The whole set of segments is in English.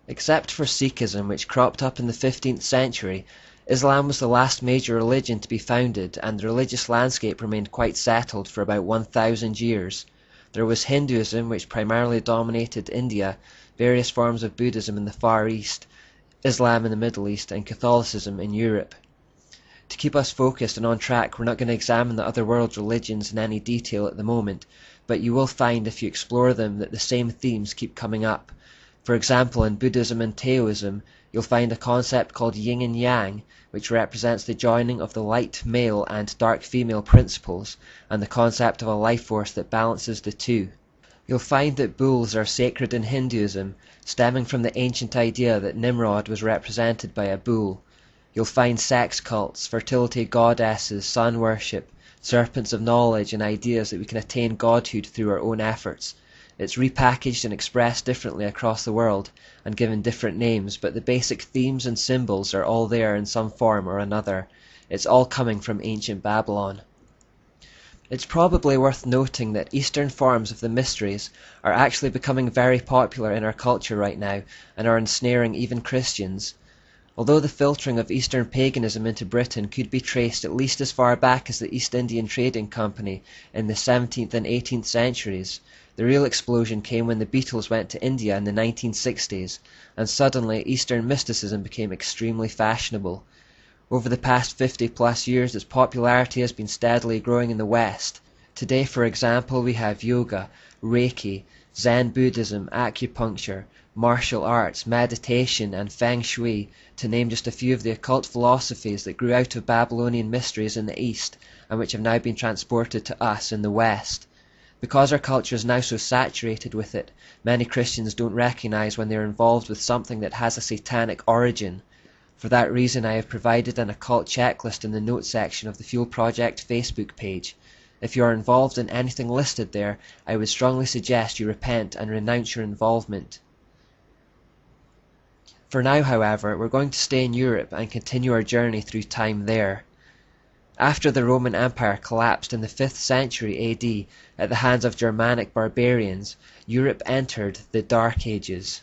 Except for Sikhism, which cropped up in the 15th century, Islam was the last major religion to be founded, and the religious landscape remained quite settled for about 1,000 years. There was Hinduism, which primarily dominated India, various forms of Buddhism in the Far East, Islam in the Middle East, and Catholicism in Europe. To keep us focused and on track, we're not going to examine the other world religions in any detail at the moment, but you will find if you explore them that the same themes keep coming up. For example, in Buddhism and Taoism, you'll find a concept called yin and yang, which represents the joining of the light male and dark female principles, and the concept of a life force that balances the two. You'll find that bulls are sacred in Hinduism, stemming from the ancient idea that Nimrod was represented by a bull. You'll find sex cults, fertility goddesses, sun worship, serpents of knowledge, and ideas that we can attain godhood through our own efforts. It's repackaged and expressed differently across the world, and given different names, but the basic themes and symbols are all there in some form or another. It's all coming from ancient Babylon. It's probably worth noting that Eastern forms of the mysteries are actually becoming very popular in our culture right now, and are ensnaring even Christians. Although the filtering of Eastern paganism into Britain could be traced at least as far back as the East Indian Trading Company in the 17th and 18th centuries, the real explosion came when the Beatles went to India in the 1960s, and suddenly Eastern mysticism became extremely fashionable. Over the past 50+ years, its popularity has been steadily growing in the West. Today, for example, we have yoga, Reiki, Zen Buddhism, acupuncture, martial arts, meditation, and feng shui, to name just a few of the occult philosophies that grew out of Babylonian mysteries in the East, and which have now been transported to us in the West. Because our culture is now so saturated with it, many Christians don't recognize when they're involved with something that has a satanic origin. For that reason, I have provided an occult checklist in the notes section of the Fuel Project Facebook page. If you are involved in anything listed there, I would strongly suggest you repent and renounce your involvement. For now, however, we're going to stay in Europe and continue our journey through time there. After the Roman Empire collapsed in the 5th century AD at the hands of Germanic barbarians, Europe entered the Dark Ages.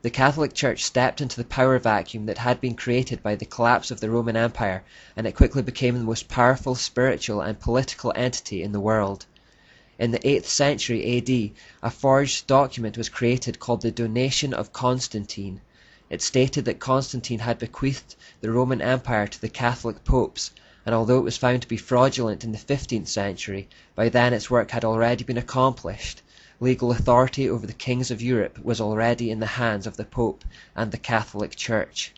The Catholic Church stepped into the power vacuum that had been created by the collapse of the Roman Empire, and it quickly became the most powerful spiritual and political entity in the world. In the 8th century AD, a forged document was created called the Donation of Constantine. It stated that Constantine had bequeathed the Roman Empire to the Catholic popes, and although it was found to be fraudulent in the 15th century, by then its work had already been accomplished. Legal authority over the kings of Europe was already in the hands of the Pope and the Catholic Church.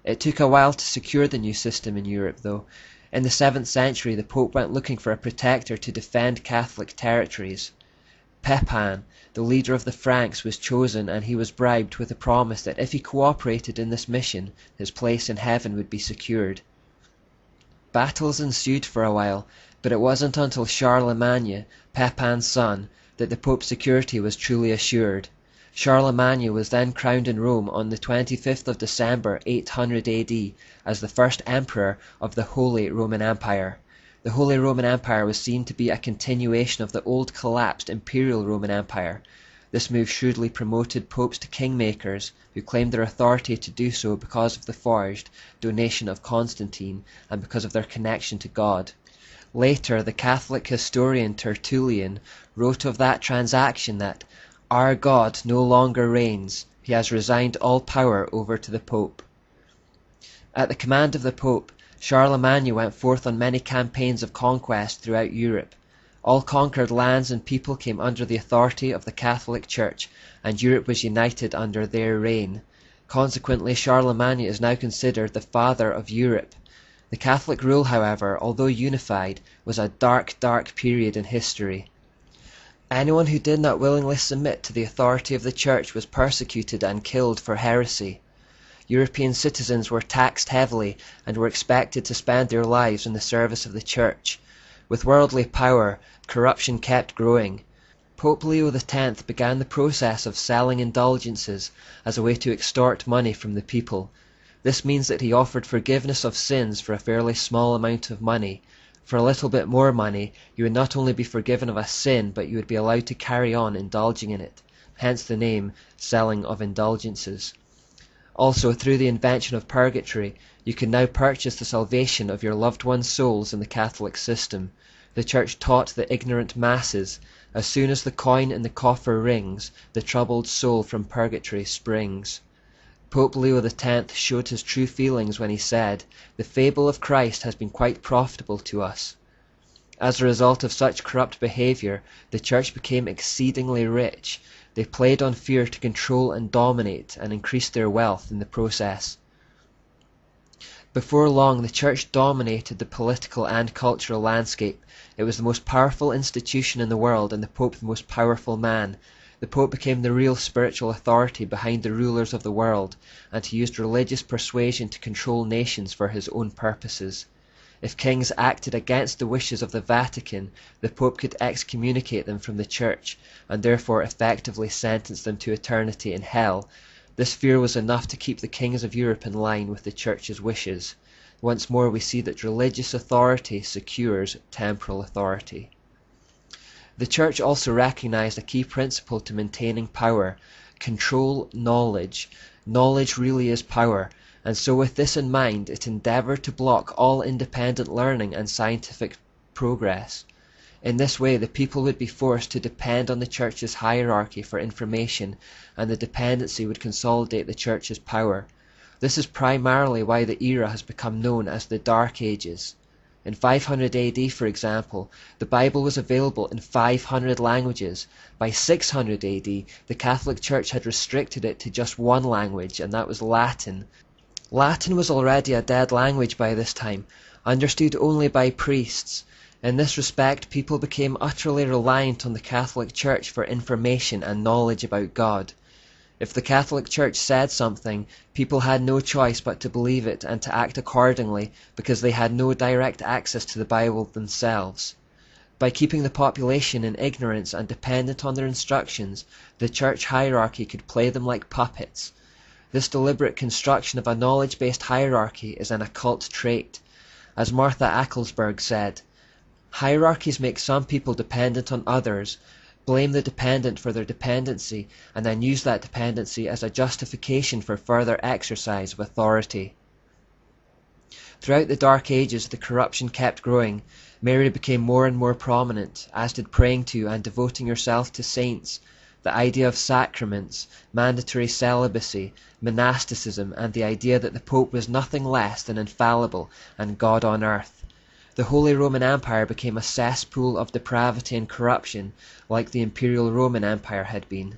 It took a while to secure the new system in Europe, though. In the 7th century, the Pope went looking for a protector to defend Catholic territories. Pepin, the leader of the Franks, was chosen, and he was bribed with a promise that if he cooperated in this mission, his place in heaven would be secured. Battles ensued for a while, but it wasn't until Charlemagne, Pepin's son, that the Pope's security was truly assured. Charlemagne was then crowned in Rome on the 25th of December 800 AD as the first emperor of the Holy Roman Empire. The Holy Roman Empire was seen to be a continuation of the old collapsed Imperial Roman Empire. This move shrewdly promoted popes to kingmakers, who claimed their authority to do so because of the forged Donation of Constantine and because of their connection to God. Later, the Catholic historian Tertullian wrote of that transaction that "Our God no longer reigns, he has resigned all power over to the Pope." At the command of the Pope, Charlemagne went forth on many campaigns of conquest throughout Europe. All conquered lands and people came under the authority of the Catholic Church, and Europe was united under their reign. Consequently, Charlemagne is now considered the father of Europe. The Catholic rule, however, although unified, was a dark, dark period in history. Anyone who did not willingly submit to the authority of the Church was persecuted and killed for heresy. European citizens were taxed heavily and were expected to spend their lives in the service of the Church. With worldly power, corruption kept growing. Pope Leo X began the process of selling indulgences as a way to extort money from the people. This means that he offered forgiveness of sins for a fairly small amount of money. For a little bit more money, you would not only be forgiven of a sin, but you would be allowed to carry on indulging in it. hence the name selling of indulgences. Also, through the invention of purgatory, you can now purchase the salvation of your loved ones' souls in the Catholic system. The Church taught the ignorant masses, as soon as the coin in the coffer rings, the troubled soul from purgatory springs. Pope Leo X showed his true feelings when he said, "The fable of Christ has been quite profitable to us." As a result of such corrupt behavior, the Church became exceedingly rich. They played on fear to control and dominate, and increased their wealth in the process. Before long, the Church dominated the political and cultural landscape. It was the most powerful institution in the world, and the Pope the most powerful man. The Pope became the real spiritual authority behind the rulers of the world, and he used religious persuasion to control nations for his own purposes. If kings acted against the wishes of the Vatican, the Pope could excommunicate them from the Church, and therefore effectively sentence them to eternity in hell. This fear was enough to keep the kings of Europe in line with the Church's wishes. Once more we see that religious authority secures temporal authority. The Church also recognized a key principle to maintaining power: control knowledge. Knowledge really is power, and so with this in mind it endeavored to block all independent learning and scientific progress. In this way the people would be forced to depend on the Church's hierarchy for information, and the dependency would consolidate the Church's power. This is primarily why the era has become known as the Dark Ages. In 500 AD, for example, the Bible was available in 500 languages. By 600 AD, the Catholic Church had restricted it to just one language, and that was Latin. Latin was already a dead language by this time, understood only by priests. In this respect, people became utterly reliant on the Catholic Church for information and knowledge about God. If the Catholic Church said something, people had no choice but to believe it and to act accordingly, because they had no direct access to the Bible themselves. By keeping the population in ignorance and dependent on their instructions, the Church hierarchy could play them like puppets. This deliberate construction of a knowledge-based hierarchy is an occult trait. As Martha Acklesberg said, "Hierarchies make some people dependent on others, blame the dependent for their dependency, and then use that dependency as a justification for further exercise of authority." Throughout the Dark Ages, the corruption kept growing. Mary became more and more prominent, as did praying to and devoting yourself to saints, the idea of sacraments, mandatory celibacy, monasticism, and the idea that the Pope was nothing less than infallible and God on earth. The Holy Roman Empire became a cesspool of depravity and corruption, like the Imperial Roman Empire had been.